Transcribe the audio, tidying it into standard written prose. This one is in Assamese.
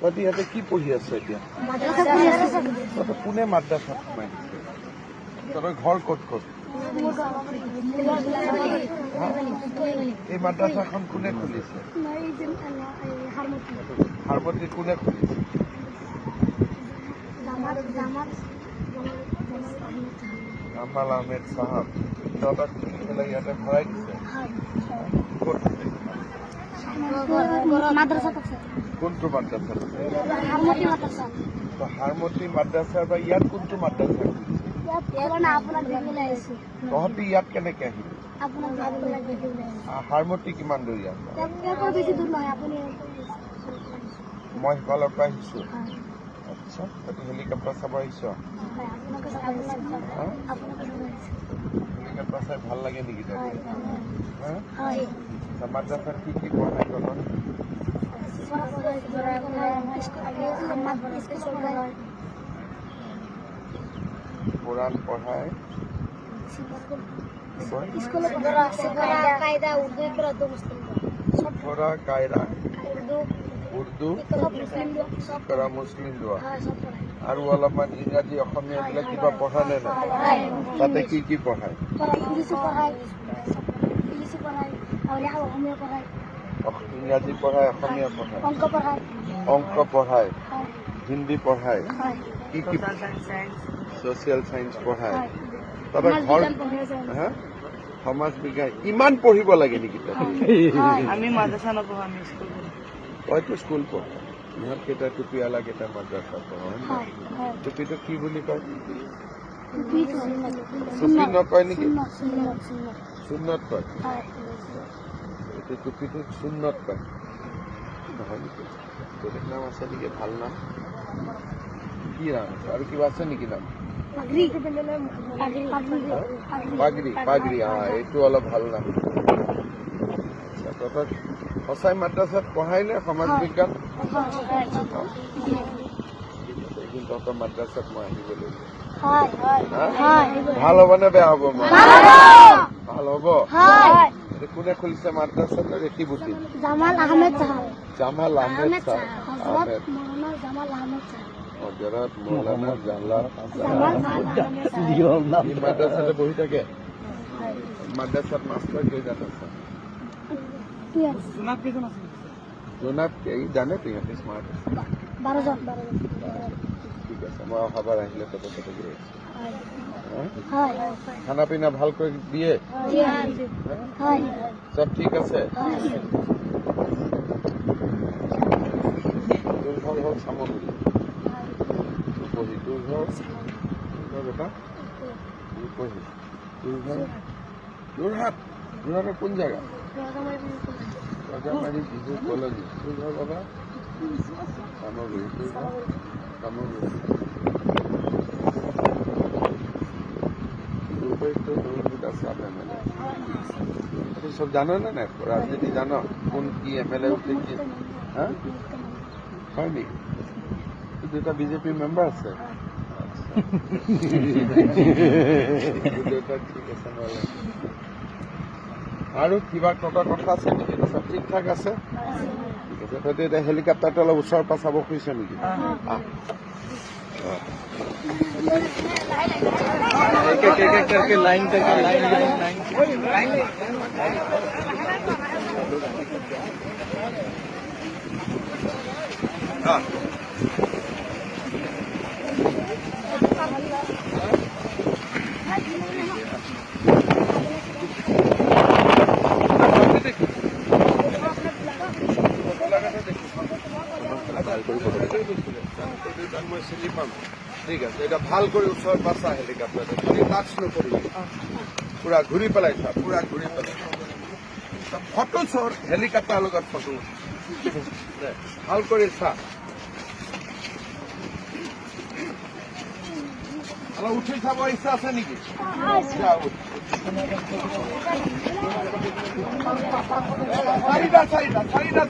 তহঁতি ইয়াতে কি পঢ়ি আছ এতিয়া? তহঁতে কোনে মাদ্ৰাছাত সোমাই দিছে? তহঁতৰ ঘৰ ক'ত ক'ত? এই মাদ্ৰাছাখন কোনে খুলিছে? হাৰমতি কোনে খুলিছে? জামাল আহমেদ চাহাব। তহঁতক খুলি পেলাই ইয়াতে ভৰাই দিছে? ক'ত আছে? কোনটো মাদ্ৰাছাত আছে? হাৰমতি মাদ্ৰাছাৰ বা ইয়াত কোনটো মাদ্ৰাছা? তহঁতি ইয়াত কেনেকে আহিলি? হাৰমতি কিমান দূৰ ইয়াত? মই সিফালৰ পৰা আহিছো। আচ্ছা, তহঁতি হেলিকপ্টাৰ চাব আহিছ? হেলিকপ্টাৰ চাই ভাল লাগে নেকি তহঁতি? মাদ্ৰাছাত কি কি পঢ়াই তহঁতক? কোৰআন পড়ায়, সফৰা কায়দা উৰ্দু কৰা মুসলিম দোয়া আৰু অলপমান ইংৰাজী অসমীয়া এইবিলাক কিবা পঢ়া নে নাই? তাতে কি কি পঢ়ায়? ইংৰাজী পঢ়ায়, অসমীয়া পঢ়ায়, অংক পঢ়ায়, হিন্দী পঢ়ায়, কি কি সোশিয়াল সায়েন্স পঢ়ায়? তহঁতৰ ঘৰ সমাজ বিজ্ঞান ইমান পঢ়িব লাগে নেকি? আমি মাদ্ৰাসা নপঢ়ো, আমি স্কুল পঢ়ো। তইতো স্কুল পঢ়, ইহঁত কেইটা টুপিৱালা কেইটা মাদ্ৰাছা পঢ়। টুপিটো কি বুলি কয়? টুপি নকয় নেকি? সুন্নত কয়। এইটো টুপিটো সুন্নত কয় নহয় নেকি? বেলেগ নাম আছে নেকি? ভাল নাম কি নাম আছে? আৰু কিবা আছে নেকি নাম? পাগৰি। পাগৰি, এইটো অলপ ভাল নাম। তহঁতক সঁচাই মাদ্ৰাছাত পঢ়াই নে সমাজ বিজ্ঞান? এদিন তহঁতৰ মাদ্ৰাছাত মই আহিব লাগিব। ভাল হ'ব নে বেয়া হ'ব? ভাল হ'ব। কোনে খুলিছে মাদ্ৰাছাটো? ৰেকিবুদ্দিন জামাল আহমেদ চাহাব। হজরত মৌলানা জালাল মাদ্রাসাতে বহি থাকে। মাদ্রাসাত মাস্টার কেইজন আছে? জোনাব এই জানে তো ইহঁতে স্মার্ট। 12 জন। ঠিক আছে, মই অহাবাৰ আহিলে তহঁতৰ তাতে গৈ আছো। খানা পিনা ভালকৈ দিয়ে? সব ঠিক আছে? তোৰ ঘৰ হ'ল চামগুৰি। তোৰ ঘৰ বেটা তোৰ ঘৰ যোৰহাট। যোৰহাটৰ কোন জেগা? ৰজামাৰী বিহু কলনী। তোৰ ঘৰ বাবা? চামগুৰি। তোৰ ঘৰ? চামগুৰি। তুই সব জানো না না? রাজনীতি জানো? কোন কি এমএলএ উঠে কি? হ্যাঁ, হয় নেকি? দুটা বিজেপি মেম্বার আছে। ঠিক আছে নহলে আৰু কিবা তহঁতৰ কথা আছে নেকি? চব ঠিক ঠাক আছে? ঠিক আছে, তহঁতি এতিয়া হেলিকপ্টাৰটো অলপ ওচৰৰ পৰা চাব খুজিছ নেকি? লাইন মই চিনি পাম। ঠিক আছে, এটা ভাল কৰি ওচৰত পাছা হেলিকপ্টাৰটো খালি টাচ নকৰিবি। পুৰা ঘূৰি পেলাই চা, পুৰা ঘূৰি পেলাই ফটো চৰ। হেলিকপ্টাৰ লগত ফটো ভাল কৰি চা। অলপ উঠি চাব ইচ্ছা আছে নেকি? চাৰিটা